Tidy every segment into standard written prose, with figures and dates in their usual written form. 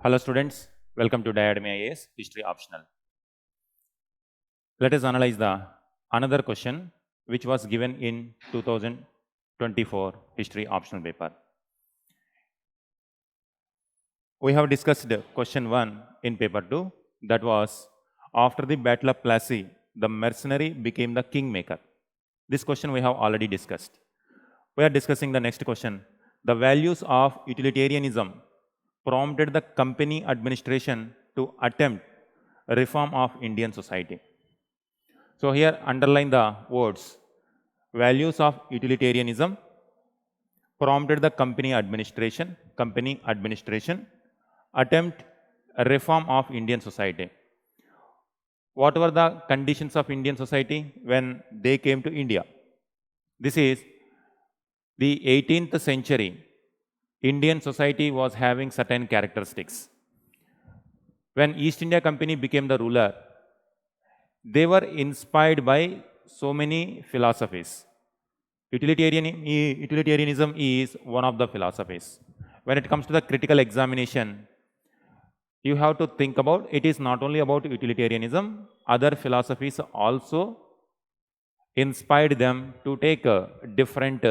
Hello students, welcome to Diademy IAS History Optional. Let us analyze the another question which was given in 2024 History Optional paper. We have discussed question 1 in paper 2, that was after the Battle of Plassey, the mercenary became the kingmaker. This question we have already discussed. We are discussing the next question. The values of utilitarianism prompted the company administration to attempt reform of Indian society. So here underline the words. Values of utilitarianism prompted the company administration attempt a reform of Indian society. What were the conditions of Indian society when they came to India? This is the 18th century. Indian society was having certain characteristics. When East India Company became the ruler, they were inspired by so many philosophies. Utilitarianism is one of the philosophies. When it comes to the critical examination, you have to think about it is not only about utilitarianism, other philosophies also inspired them to take different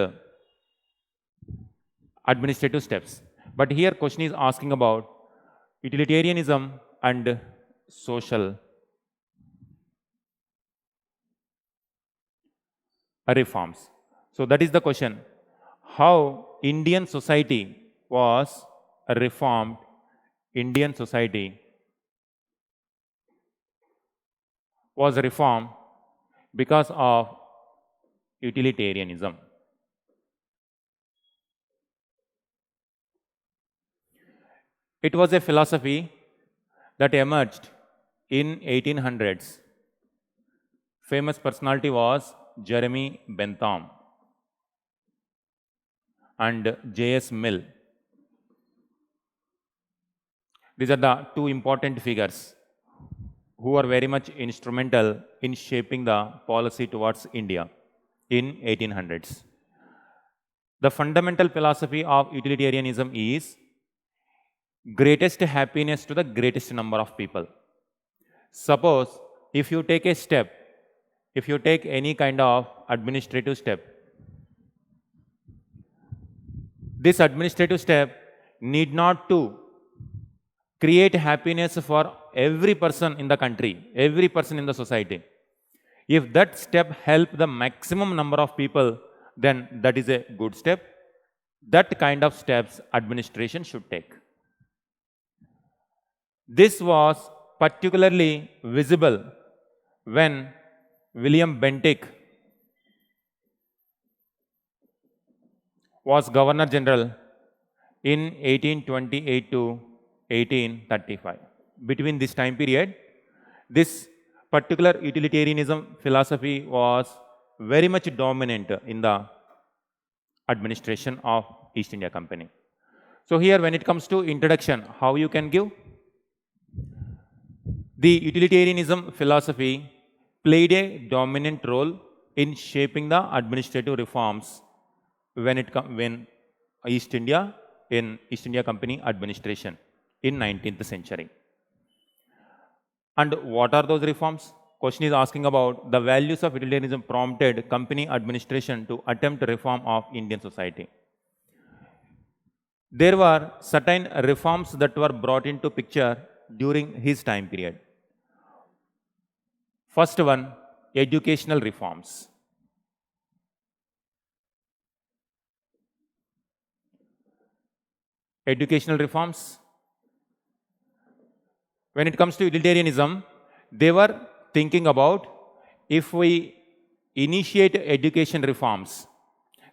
administrative steps. But here question is asking about utilitarianism and social reforms. So that is the question. How Indian society was reformed? Indian society was reformed because of utilitarianism. It was a philosophy that emerged in 1800s. Famous personality was Jeremy Bentham and J.S. Mill. These are the two important figures who are very much instrumental in shaping the policy towards India in 1800s. The fundamental philosophy of utilitarianism is greatest happiness to the greatest number of people. Suppose if you take a step, if you take any kind of administrative step, this administrative step need not to create happiness for every person in the country, every person in the society. If that step help the maximum number of people, then that is a good step. That kind of steps administration should take. This was particularly visible when William Bentinck was Governor General in 1828 to 1835. Between this time period, this particular utilitarianism philosophy was very much dominant in the administration of East India Company. So here when it comes to introduction, how you can give? The utilitarianism philosophy played a dominant role in shaping the administrative reforms when East India Company administration in 19th century. And what are those reforms? Question is asking about the values of utilitarianism prompted company administration to attempt reform of Indian society. There were certain reforms that were brought into picture during his time period. First one, educational reforms. Educational reforms. When it comes to utilitarianism, they were thinking about if we initiate education reforms,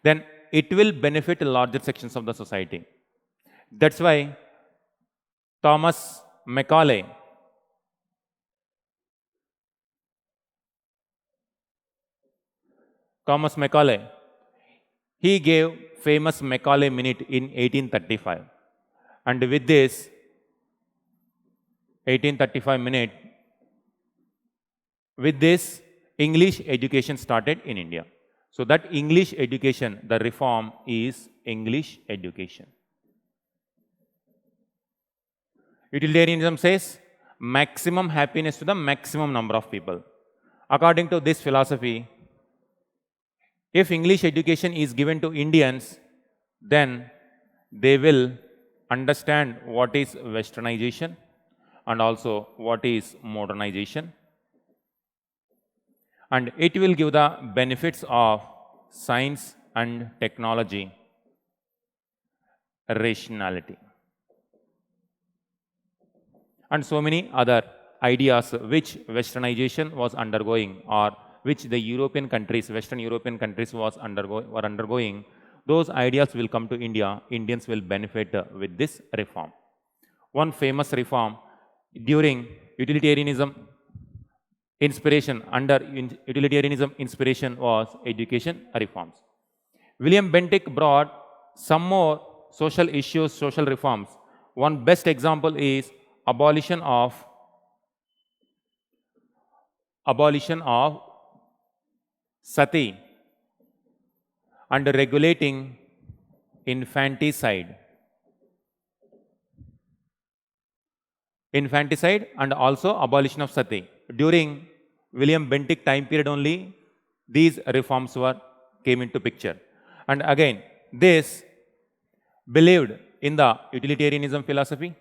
then it will benefit larger sections of the society. That's why Thomas Macaulay he gave famous Macaulay Minute in 1835. And with this 1835 minute, with this English education started in India. So that English education, the reform is English education. Utilitarianism says maximum happiness to the maximum number of people. According to this philosophy, if English education is given to Indians, then they will understand what is westernization and also what is modernization, and it will give the benefits of science and technology, rationality, and so many other ideas which westernization was undergoing, or which the European countries, Western European countries were undergoing. Those ideas will come to India. Indians will benefit with this reform. One famous reform during utilitarianism inspiration, under utilitarianism inspiration, was education reforms. William Bentinck brought some more social issues, social reforms. One best example is abolition of sati and regulating infanticide and also abolition of sati. During William Bentinck time period only, these reforms came into picture. And again, this believed in the utilitarianism philosophy.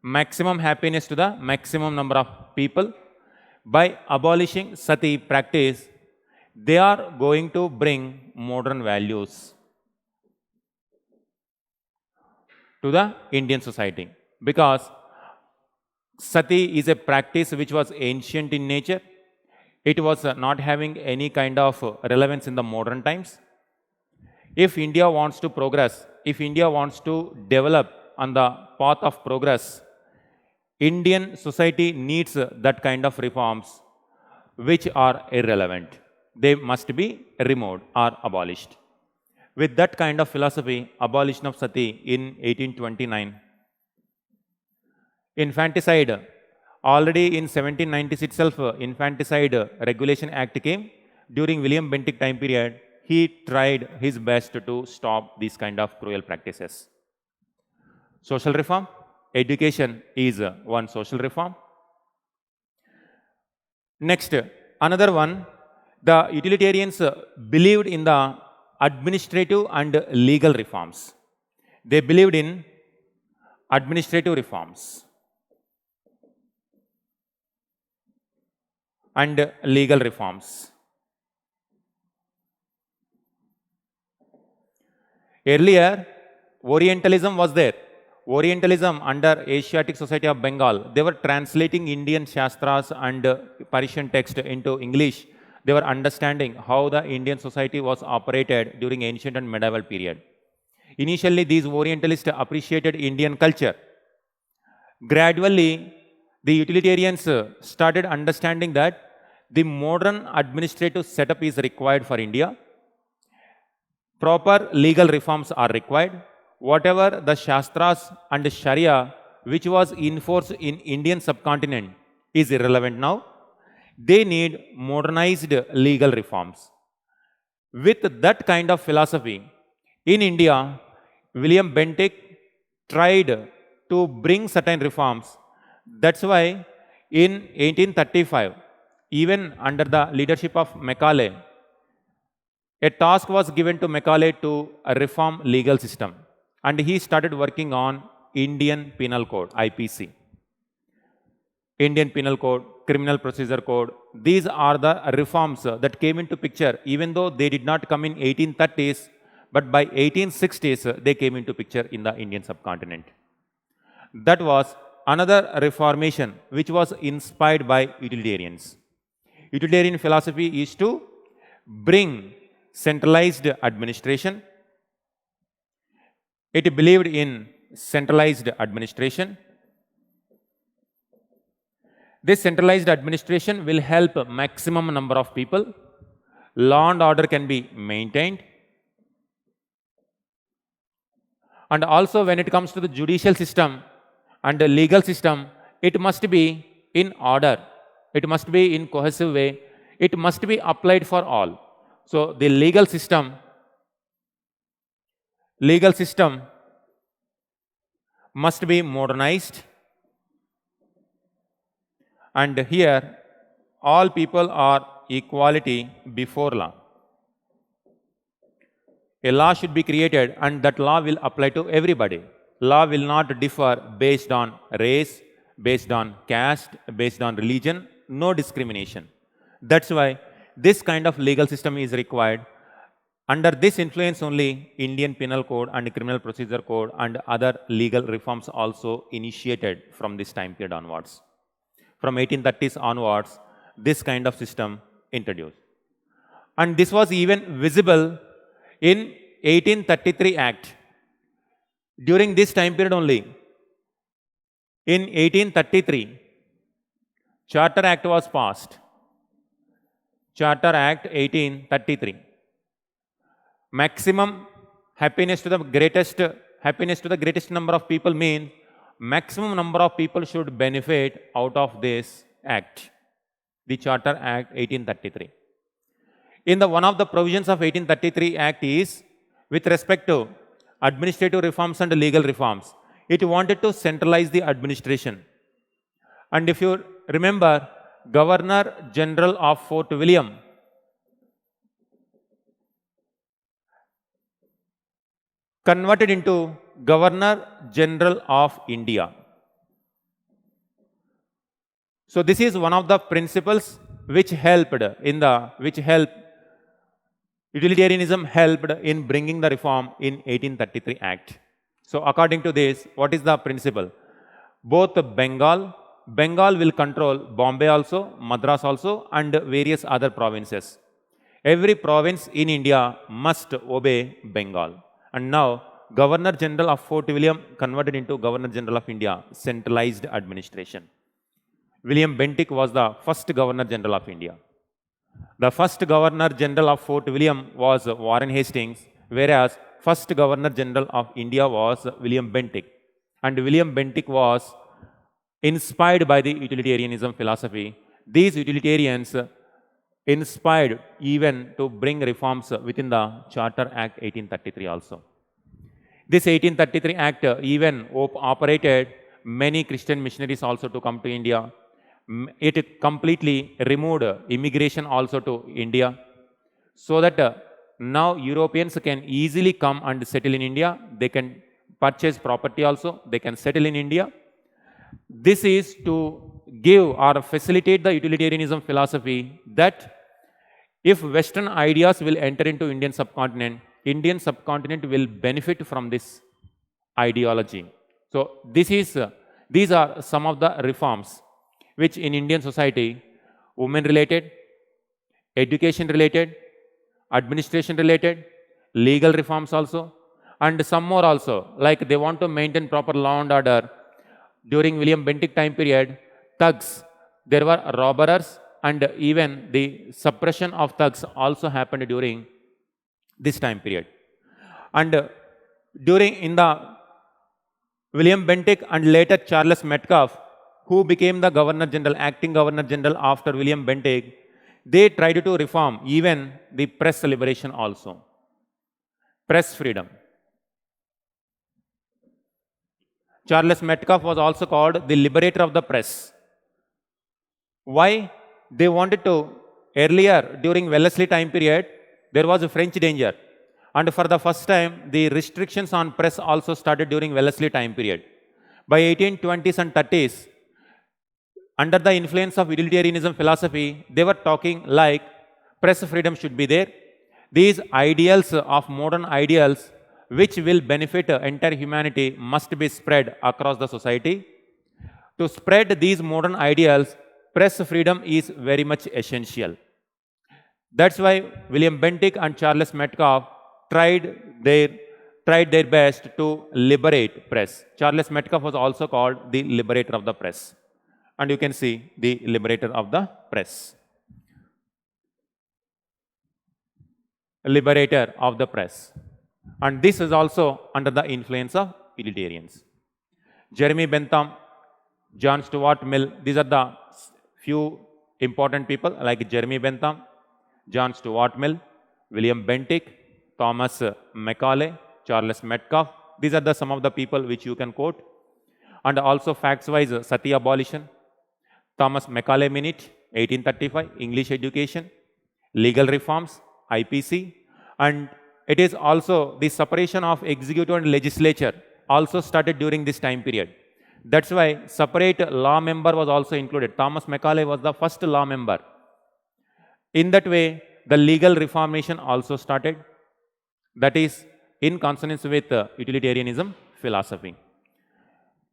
Maximum happiness to the maximum number of people. By abolishing sati practice, they are going to bring modern values to the Indian society, because sati is a practice which was ancient in nature. It was not having any kind of relevance in the modern times. If India wants to progress, if India wants to develop on the path of progress, Indian society needs that kind of reforms which are irrelevant. They must be removed or abolished. With that kind of philosophy, abolition of sati in 1829. Infanticide, already in 1790s itself, Infanticide Regulation Act came. During William Bentinck time period, he tried his best to stop these kind of cruel practices. Social reform, education is one social reform. Next, another one, the utilitarians believed in the administrative and legal reforms. They believed in administrative reforms and legal reforms. Earlier, Orientalism was there. Orientalism under Asiatic Society of Bengal, they were translating Indian Shastras and Persian text into English. They were understanding how the Indian society was operated during ancient and medieval period. Initially, these Orientalists appreciated Indian culture. Gradually, the utilitarians started understanding that the modern administrative setup is required for India. Proper legal reforms are required. Whatever the Shastras and Sharia which was enforced in Indian subcontinent is irrelevant now. They need modernized legal reforms. With that kind of philosophy, in India, William Bentinck tried to bring certain reforms. That's why in 1835, even under the leadership of Macaulay, a task was given to Macaulay to reform legal system. And he started working on Indian Penal Code, IPC. Indian Penal Code, Criminal Procedure Code. These are the reforms that came into picture, even though they did not come in 1830s, but by 1860s, they came into picture in the Indian subcontinent. That was another reformation which was inspired by utilitarians. Utilitarian philosophy is to bring centralized administration. It believed in centralized administration. This centralized administration will help maximum number of people. Law and order can be maintained. And also when it comes to the judicial system and the legal system, it must be in order. It must be in cohesive way. It must be applied for all. So the legal system legal system must be modernized, and here all people are equality before law. A law should be created and that law will apply to everybody. Law will not differ based on race, based on caste, based on religion, no discrimination. That's why this kind of legal system is required. Under this influence only, Indian Penal Code and Criminal Procedure Code and other legal reforms also initiated from this time period onwards. From 1830s onwards, this kind of system introduced. And this was even visible in 1833 Act. During this time period only, in 1833, Charter Act was passed. Charter Act 1833. Maximum happiness to the greatest number of people means maximum number of people should benefit out of this act, the Charter Act 1833. In the one of the provisions of 1833 Act is with respect to administrative reforms and legal reforms. It wanted to centralize the administration. And if you remember, Governor General of Fort William converted into Governor General of India. So this is one of the principles which utilitarianism helped in bringing the reform in 1833 Act. So according to this, what is the principle? Both Bengal will control Bombay also, Madras also, and various other provinces. Every province in India must obey Bengal. And now, Governor General of Fort William converted into Governor General of India, centralized administration. William Bentinck was the first Governor General of India. The first Governor General of Fort William was Warren Hastings, whereas first Governor General of India was William Bentinck. And William Bentinck was inspired by the utilitarianism philosophy. These utilitarians inspired even to bring reforms within the Charter Act 1833 also. This 1833 Act even operated many Christian missionaries also to come to India. It completely removed immigration also to India, so that now Europeans can easily come and settle in India. They can purchase property also, they can settle in India. This is to give or facilitate the utilitarianism philosophy that if Western ideas will enter into Indian subcontinent will benefit from this ideology. So these are some of the reforms which in Indian society, women related, education related, administration related, legal reforms also, and some more also, like they want to maintain proper law and order. During William Bentinck time period, thugs, there were robbers, and even the suppression of thugs also happened during this time period. And in the William Bentinck and later Charles Metcalfe, who became the Governor General, acting Governor General after William Bentinck, they tried to reform even the press liberation also. Press freedom. Charles Metcalfe was also called the liberator of the press. Why? They wanted to, earlier during Wellesley time period, there was a French danger. And for the first time, the restrictions on press also started during Wellesley time period. By 1820s and 30s, under the influence of utilitarianism philosophy, they were talking like press freedom should be there. These ideals of modern ideals which will benefit entire humanity must be spread across the society. To spread these modern ideals, press freedom is very much essential. That's why William Bentinck and Charles Metcalfe tried their best to liberate press. Charles Metcalfe was also called the liberator of the press. And you can see the liberator of the press. Liberator of the press. And this is also under the influence of utilitarians. Jeremy Bentham, John Stuart Mill, these are the few important people like Jeremy Bentham, John Stuart Mill, William Bentinck, Thomas Macaulay, Charles Metcalfe. These are the some of the people which you can quote. And also facts-wise, Sati abolition, Thomas Macaulay Minute, 1835, English education, legal reforms, IPC, and it is also the separation of executive and legislature also started during this time period. That's why separate law member was also included. Thomas Macaulay was the first law member. In that way, the legal reformation also started. That is in consonance with utilitarianism philosophy.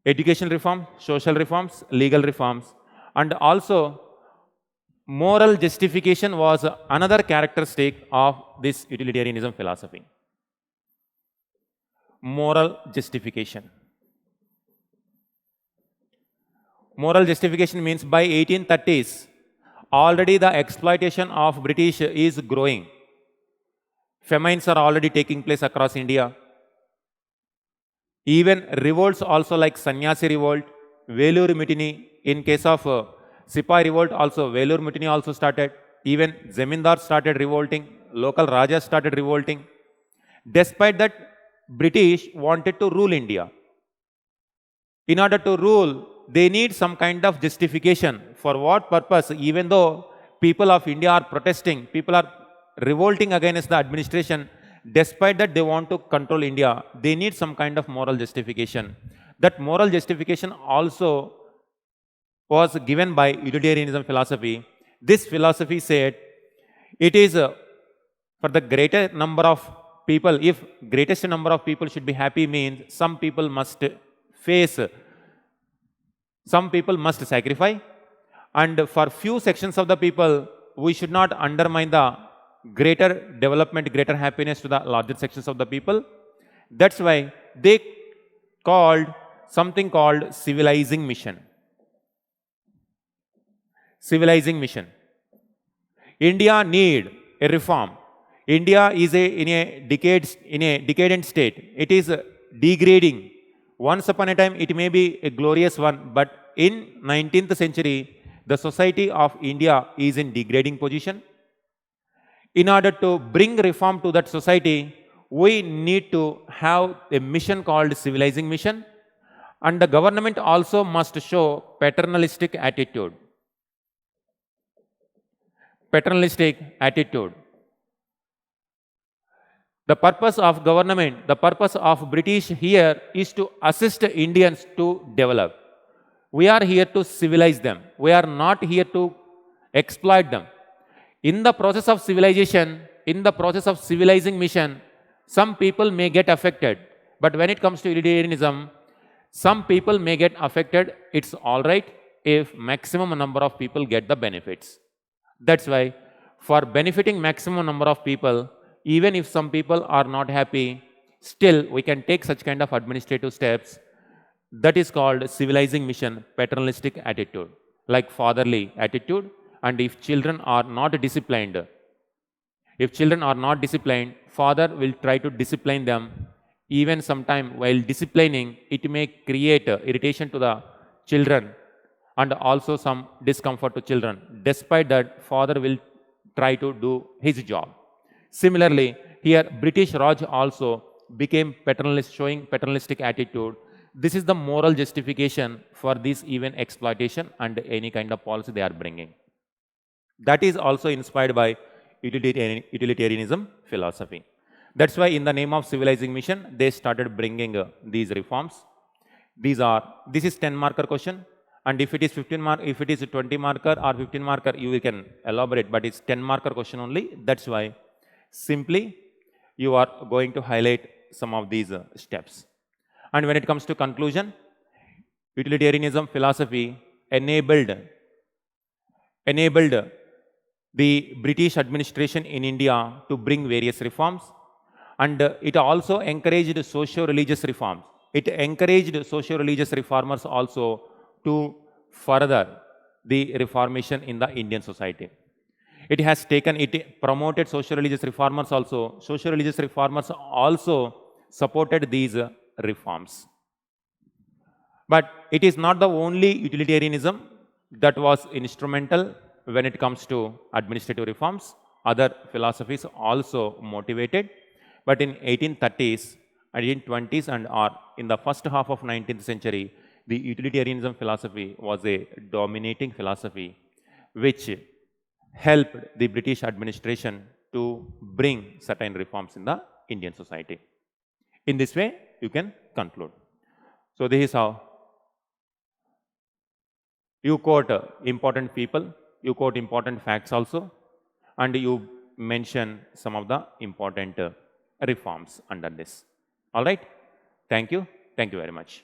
Education reform, social reforms, legal reforms, and also moral justification was another characteristic of this utilitarianism philosophy. Moral justification. Moral justification means by 1830s, already the exploitation of British is growing. Famines are already taking place across India. Even revolts also like Sannyasi revolt, Velur mutiny. In case of Sipai revolt also, Velur mutiny also started. Even Zamindar started revolting, local Rajas started revolting. Despite that, British wanted to rule India. In order to rule, they need some kind of justification. For what purpose? Even though people of India are protesting, people are revolting against the administration, despite that they want to control India, they need some kind of moral justification. That moral justification also was given by utilitarianism philosophy. This philosophy said it is for the greater number of people, if greatest number of people should be happy means some people must face, some people must sacrifice, and for few sections of the people, we should not undermine the greater development, greater happiness to the larger sections of the people. That's why they called something called civilizing mission. Civilizing mission. India need a reform. India is in a decadent state. It is degrading. Once upon a time, it may be a glorious one, but in 19th century, the society of India is in degrading position. In order to bring reform to that society, we need to have a mission called civilizing mission, and the government also must show paternalistic attitude. Paternalistic attitude. The purpose of government, the purpose of British here is to assist Indians to develop. We are here to civilize them. We are not here to exploit them. In the process of civilization, in the process of civilizing mission, some people may get affected. But when it comes to utilitarianism, some people may get affected. It's all right if maximum number of people get the benefits. That's why for benefiting maximum number of people, even if some people are not happy, still we can take such kind of administrative steps. That is called civilizing mission, paternalistic attitude, like fatherly attitude. And if children are not disciplined, father will try to discipline them. Even sometime while disciplining, it may create irritation to the children and also some discomfort to children. Despite that, father will try to do his job. Similarly, here British Raj also became paternalist, showing paternalistic attitude. This is the moral justification for this even exploitation and any kind of policy they are bringing. That is also inspired by utilitarianism philosophy. That's why in the name of civilizing mission, they started bringing these reforms. This is 10 marker question. And if it is 15 mark, if it is a 20 marker or 15 marker, you can elaborate, but it's 10 marker question only. That's why simply you are going to highlight some of these steps. And when it comes to conclusion, utilitarianism philosophy enabled the British administration in India to bring various reforms, and it also encouraged socio-religious reforms. It encouraged socio-religious reformers also to further the reformation in the Indian society. It promoted socio-religious reformers also. Socio-religious reformers also supported these reforms. But it is not the only utilitarianism that was instrumental when it comes to administrative reforms. Other philosophies also motivated. But in 1830s, And in 20s and or in the first half of 19th century, the utilitarianism philosophy was a dominating philosophy which helped the British administration to bring certain reforms in the Indian society. In this way, you can conclude. So this is how you quote important people, you quote important facts also, and you mention some of the important reforms under this. All right. Thank you. Thank you very much.